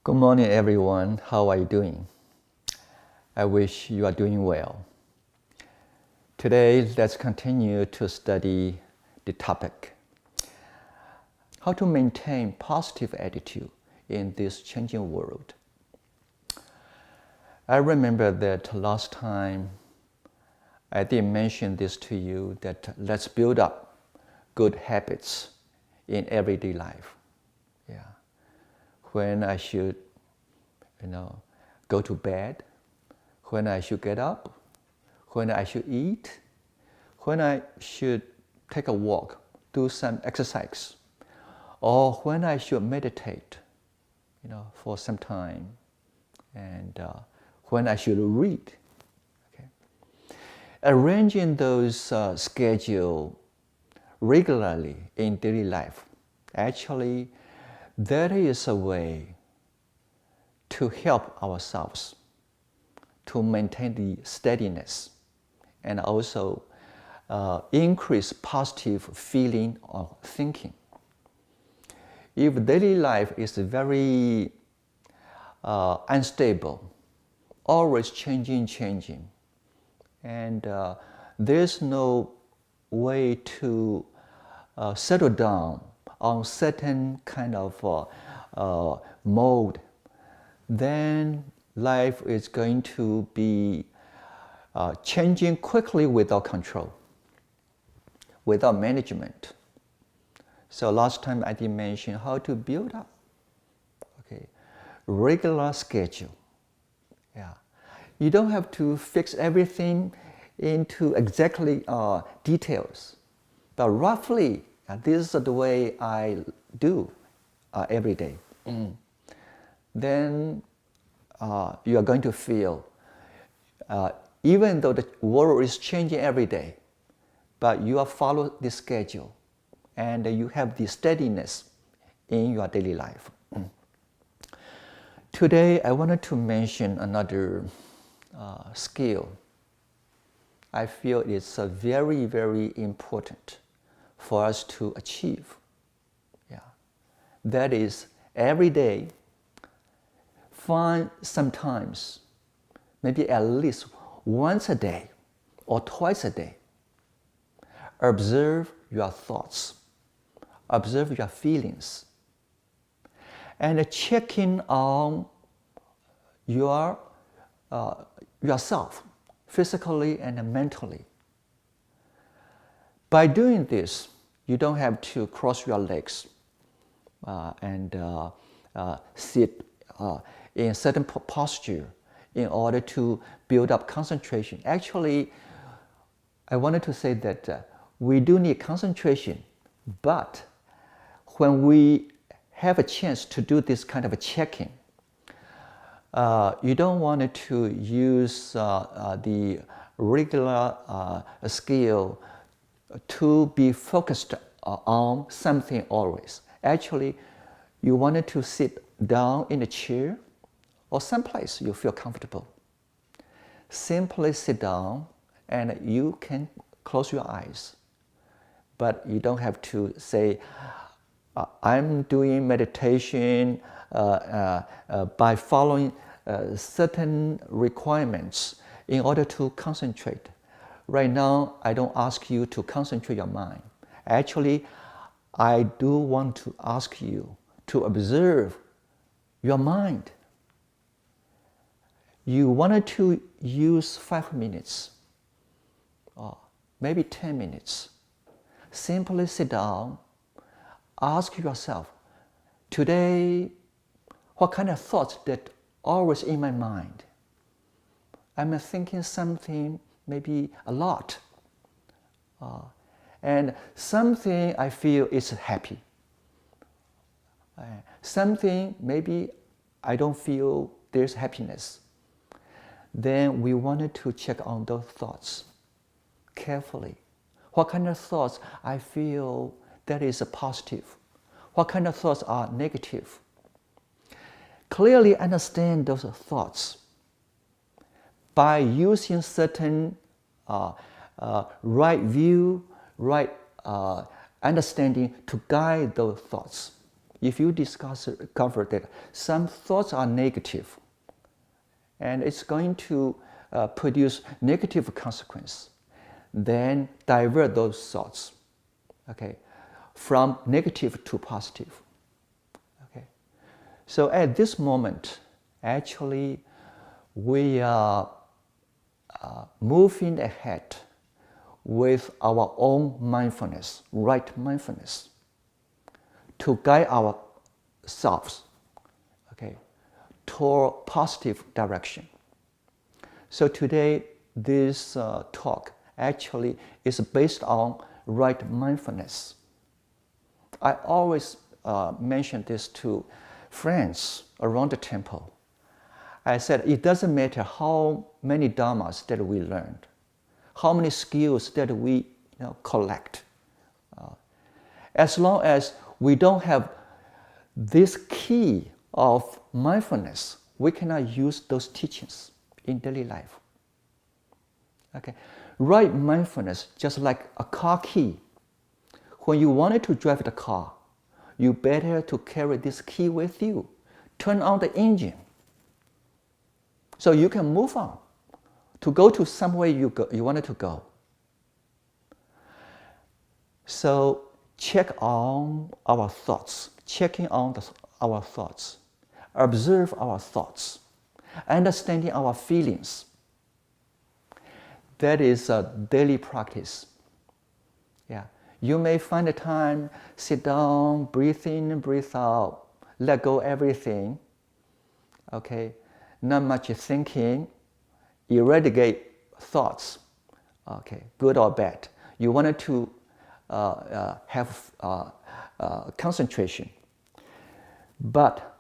Good morning, everyone. How are you doing? I wish you are doing well. Today, let's continue to study the topic, how to maintain positive attitude in this changing world. I remember that last time I did mention this to you, that let's build up good habits in everyday life. Yeah. When I should, go to bed, when I should get up, when I should eat, when I should take a walk, do some exercise, or when I should meditate, for some time, and when I should read. Okay. Arranging those schedule regularly in daily life, actually, that is a way to help ourselves to maintain the steadiness and also increase positive feeling of thinking. If daily life is very unstable, always changing, and there's no way to settle down on certain kind of mode, then life is going to be changing quickly without control, without management. So last time I did mention how to build up regular schedule. Yeah. You don't have to fix everything into exactly details, but roughly this is the way I do every day. Then you are going to feel, even though the world is changing every day, but you are follow the schedule and you have the steadiness in your daily life. Today I wanted to mention another skill. I feel it's very, very important for us to achieve. Yeah. That is, every day, find sometimes, maybe at least once a day or twice a day, observe your thoughts, observe your feelings, and check in on yourself, physically and mentally. By doing this, you don't have to cross your legs and sit in certain posture in order to build up concentration. Actually, I wanted to say that we do need concentration, but when we have a chance to do this kind of a checking, you don't want to use the regular skill to be focused on something always. Actually, you wanted to sit down in a chair or someplace you feel comfortable. Simply sit down and you can close your eyes. But you don't have to say, I'm doing meditation by following certain requirements in order to concentrate. Right now, I don't ask you to concentrate your mind. Actually, I do want to ask you to observe your mind. You wanted to use 5 minutes, or maybe 10 minutes. Simply sit down, ask yourself, today, what kind of thoughts that always in my mind? I'm thinking something, maybe a lot. And something I feel is happy. Something maybe I don't feel there's happiness. Then we wanted to check on those thoughts carefully. What kind of thoughts I feel that is a positive? What kind of thoughts are negative? Clearly understand those thoughts by using certain right view, right understanding to guide those thoughts. if you discover that some thoughts are negative, and it's going to produce negative consequence, then divert those thoughts, okay, from negative to positive. Okay, so at this moment, actually, we are moving ahead with our own mindfulness, right mindfulness, to guide ourselves, okay, toward positive direction. So today, this talk actually is based on right mindfulness. I always mention this to friends around the temple. I said, it doesn't matter how many dharmas that we learned, how many skills that we collect. As long as we don't have this key of mindfulness, we cannot use those teachings in daily life. Okay, right mindfulness, just like a car key. When you wanted to drive the car, you better to carry this key with you. Turn on the engine, so you can move on to go to somewhere you wanted to go. So check on our thoughts, checking on our thoughts, observe our thoughts, understanding our feelings. That is a daily practice. Yeah, you may find the time, sit down, breathe in, breathe out, let go everything. Okay, not much thinking, eradicate thoughts. Okay, good or bad. You wanted to have concentration, but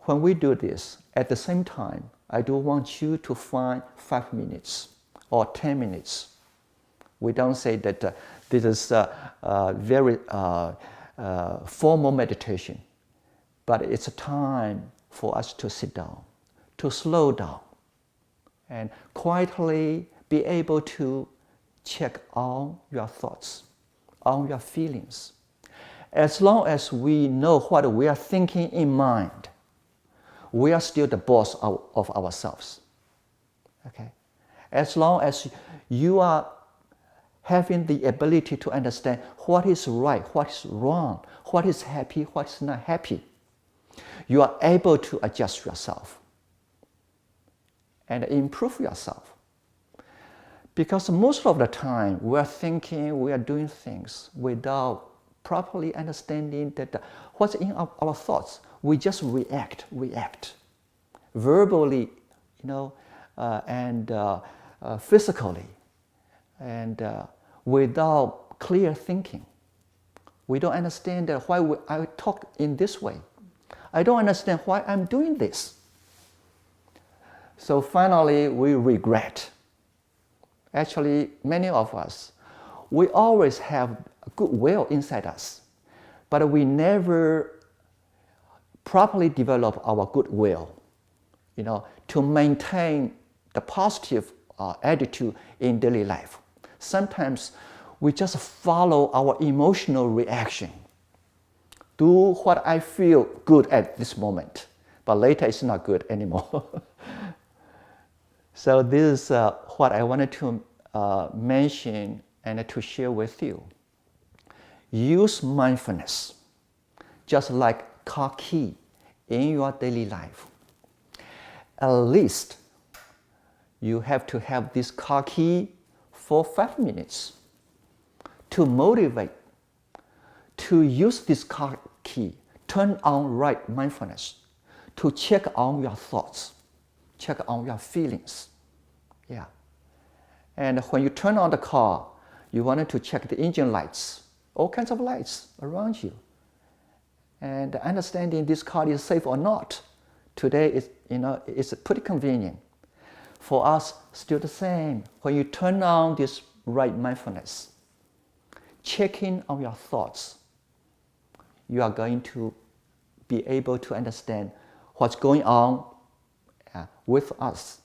when we do this, at the same time, I do want you to find 5 minutes or 10 minutes. We don't say that this is very formal meditation, but it's a time for us to sit down, to slow down, and quietly be able to check on your thoughts, on your feelings. As long as we know what we are thinking in mind, we are still the boss of ourselves. Okay? As long as you are having the ability to understand what is right, what is wrong, what is happy, what is not happy, you are able to adjust yourself and improve yourself. Because most of the time, we are thinking, we are doing things without properly understanding that what's in our thoughts. We just react, verbally, and physically, and without clear thinking. We don't understand why I talk in this way. I don't understand why I'm doing this. So finally, we regret. Actually, many of us, we always have goodwill inside us, but we never properly develop our goodwill, to maintain the positive attitude in daily life. Sometimes we just follow our emotional reaction. Do what I feel good at this moment, but later it's not good anymore. So this is what I wanted to mention and to share with you. Use mindfulness, just like car key in your daily life. At least you have to have this car key for 5 minutes to motivate, to use this car key, turn on right mindfulness, to check on your thoughts, check on your feelings. Yeah. And when you turn on the car, you wanted to check the engine lights, all kinds of lights around you. And understanding this car is safe or not, today it's pretty convenient. For us, still the same. When you turn on this right mindfulness, checking on your thoughts, you are going to be able to understand what's going on with us.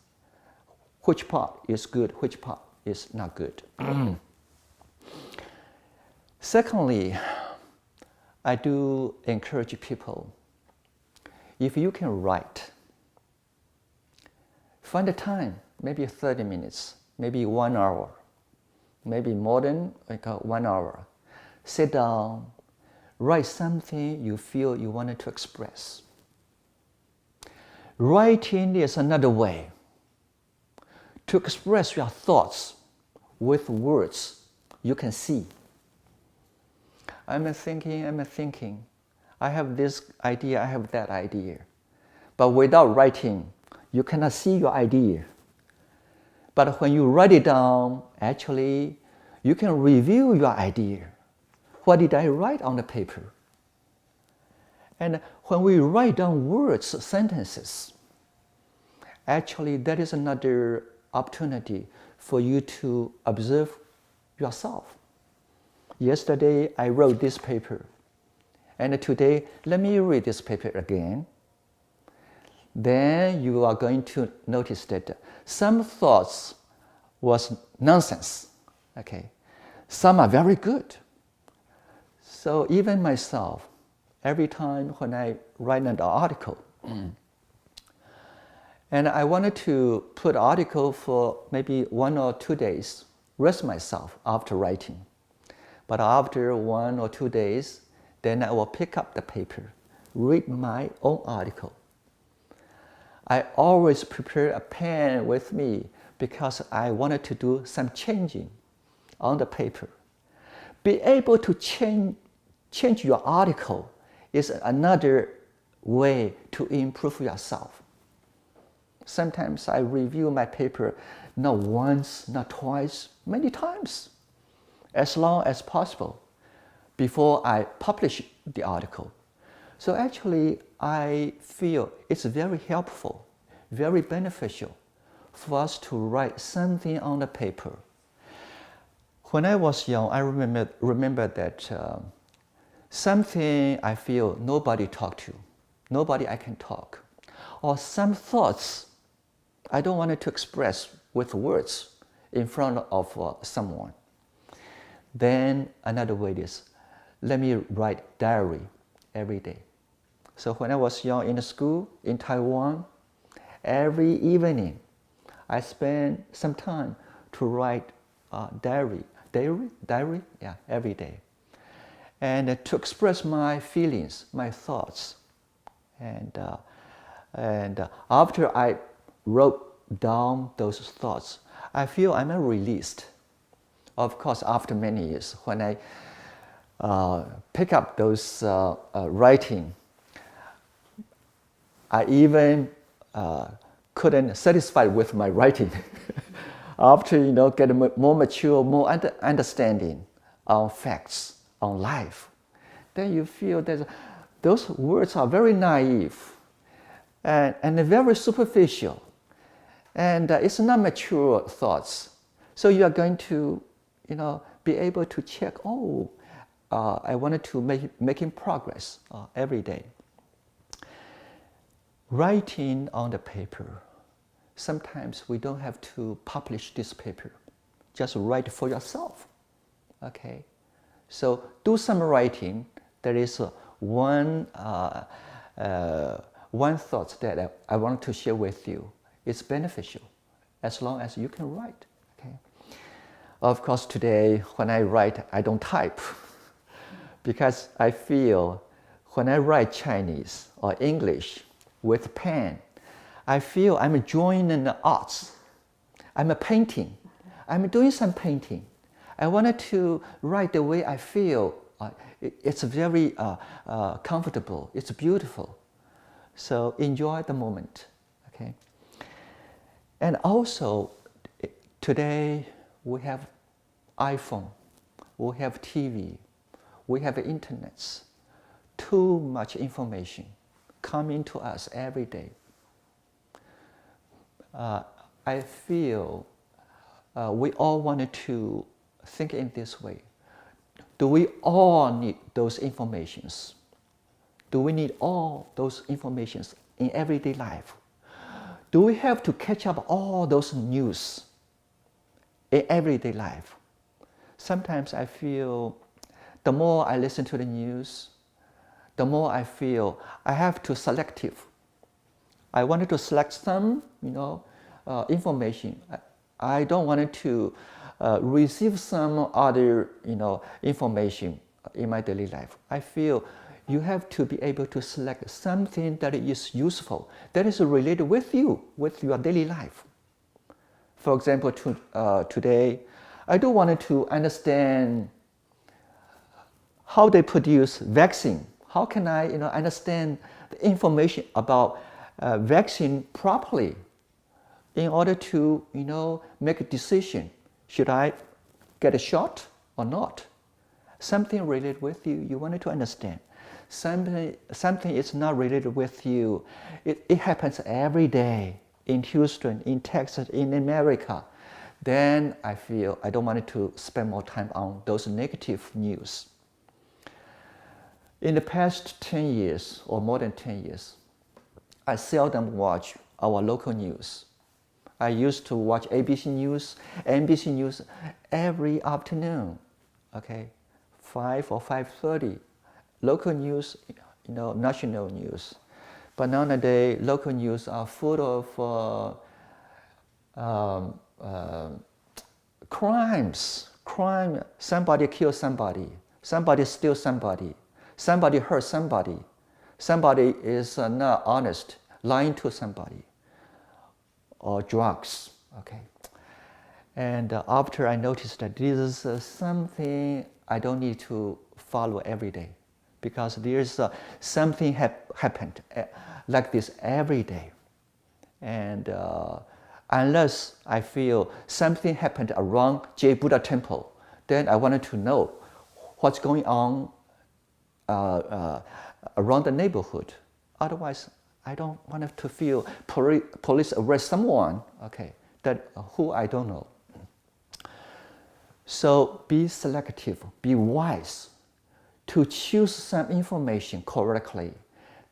Which part is good, which part is not good. Secondly, I do encourage people, if you can write, find a time, maybe 30 minutes, maybe 1 hour, maybe more than 1 hour. Sit down, write something you feel you wanted to express. Writing is another way to express your thoughts with words you can see. I'm thinking. I have this idea, I have that idea. But without writing, you cannot see your idea. But when you write it down, actually, you can review your idea. What did I write on the paper? And when we write down words, sentences, actually that is another opportunity for you to observe yourself. Yesterday, I wrote this paper. And today, let me read this paper again. Then you are going to notice that some thoughts was nonsense. Okay, some are very good. So even myself, every time when I write an article, and I wanted to put article for maybe 1 or 2 days, rest myself after writing. But after 1 or 2 days, then I will pick up the paper, read my own article. I always prepare a pen with me because I wanted to do some changing on the paper. Be able to change your article is another way to improve yourself. Sometimes I review my paper not once, not twice, many times, as long as possible before I publish the article. So actually, I feel it's very helpful, very beneficial for us to write something on the paper. When I was young, I remember that something I feel nobody talked to, nobody I can talk, or some thoughts I don't want to express with words in front of someone. Then another way is, let me write diary every day. So when I was young in school in Taiwan, every evening I spent some time to write diary, every day. And to express my feelings, my thoughts. And after I wrote down those thoughts, I feel I'm released. Of course, after many years, when I pick up those writing, I even couldn't satisfy with my writing. After get more mature, more understanding on facts, on life, then you feel that those words are very naive and very superficial, and it's not mature thoughts. So you are going to, be able to check. I wanted to making progress every day. Writing on the paper. Sometimes we don't have to publish this paper. Just write for yourself. Okay. So do some writing. There is one thought that I want to share with you. It's beneficial as long as you can write. Okay. Of course, today when I write, I don't type because I feel when I write Chinese or English with pen, I feel I'm joining the arts. I'm painting. I'm doing some painting. I wanted to write the way I feel. It's very comfortable. It's beautiful. So enjoy the moment. Okay. And also, today we have iPhone, we have TV, we have internet. Too much information coming to us every day. I feel we all wanted to think in this way. Do we all need those informations? Do we need all those informations in everyday life? Do we have to catch up all those news in everyday life? Sometimes I feel the more I listen to the news, the more I feel I have to selective. I wanted to select some, information. I don't want to receive some other, information in my daily life. I feel you have to be able to select something that is useful, that is related with you, with your daily life. For example, today, I do want to understand how they produce vaccine. How can I, understand the information about vaccine properly in order to, make a decision. Should I get a shot or not? Something related with you, you wanted to understand. Something is not related with you. It happens every day in Houston, in Texas, in America. Then I feel I don't want to spend more time on those negative news. In the past 10 years, or more than 10 years, I seldom watch our local news. I used to watch ABC News, NBC News every afternoon, 5 or 5:30. Local news, national news. But nowadays, local news are full of crimes. Somebody killed somebody. Somebody steals somebody. Somebody hurt somebody. Somebody is not honest, lying to somebody. Or drugs, And after I noticed that this is something I don't need to follow every day, because there's something happened like this every day. And unless I feel something happened around J Buddha Temple, then I wanted to know what's going on around the neighborhood. Otherwise, I don't want to feel police arrest someone, that who I don't know. So be selective, be wise to choose some information correctly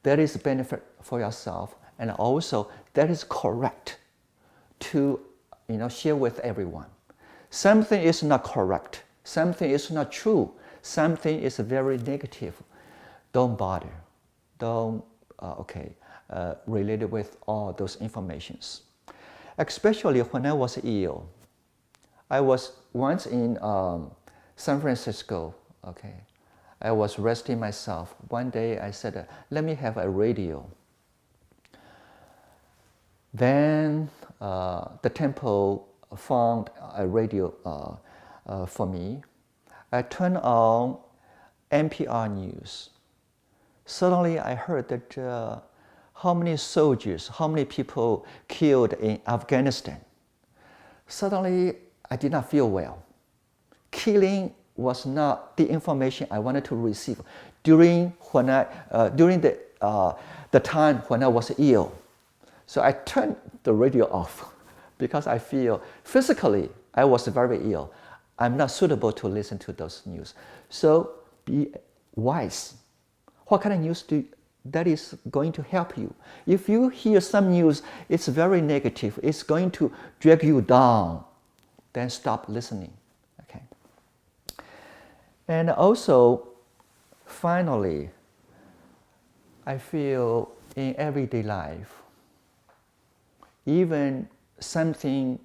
that is benefit for yourself, and also that is correct to share with everyone. Something is not correct, something is not true, something is very negative. Don't bother. Don't related with all those informations. Especially when I was ill. I was once in San Francisco, I was resting myself. One day I said, let me have a radio. Then the temple found a radio for me. I turned on NPR News. Suddenly I heard that how many soldiers, how many people killed in Afghanistan. Suddenly, I did not feel well. Killing was not the information I wanted to receive during the time when I was ill. So I turned the radio off because I feel physically I was very ill. I'm not suitable to listen to those news. So be wise. What kind of news that is going to help you? If you hear some news, it's very negative, it's going to drag you down, then stop listening. And also, finally, I feel in everyday life, even something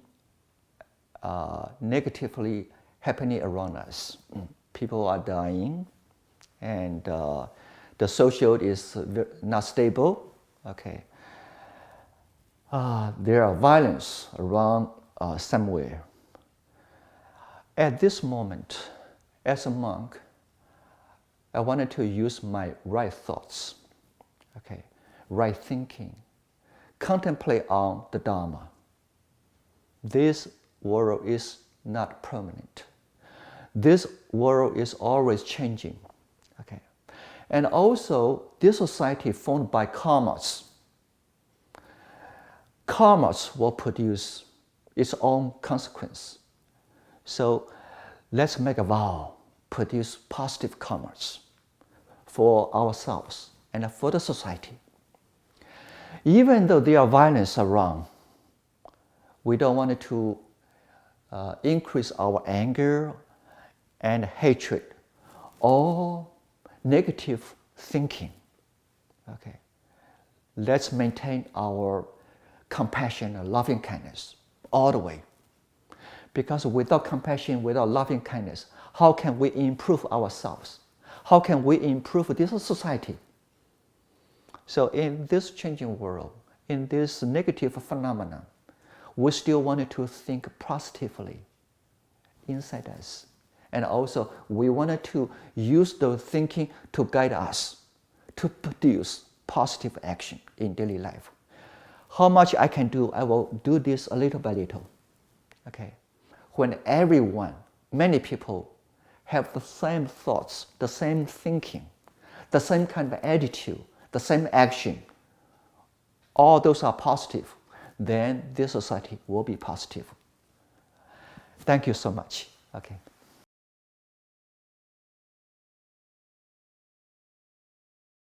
negatively happening around us, people are dying, and the social is not stable. There are violence around somewhere. At this moment, as a monk, I wanted to use my right thoughts, right thinking, contemplate on the Dharma. This world is not permanent. This world is always changing. And also, this society formed by karmas. Karmas will produce its own consequence. So let's make a vow, produce positive karmas for ourselves and for the society. Even though there are violence around, we don't want to increase our anger and hatred or negative thinking. Okay, let's maintain our compassion and loving kindness all the way. Because without compassion, without loving kindness, how can we improve ourselves? How can we improve this society? So in this changing world, in this negative phenomenon, we still wanted to think positively inside us. And also, we wanted to use the thinking to guide us to produce positive action in daily life. How much I can do, I will do this a little by little. Okay? When everyone, many people have the same thoughts, the same thinking, the same kind of attitude, the same action, all those are positive, then this society will be positive. Thank you so much. Okay.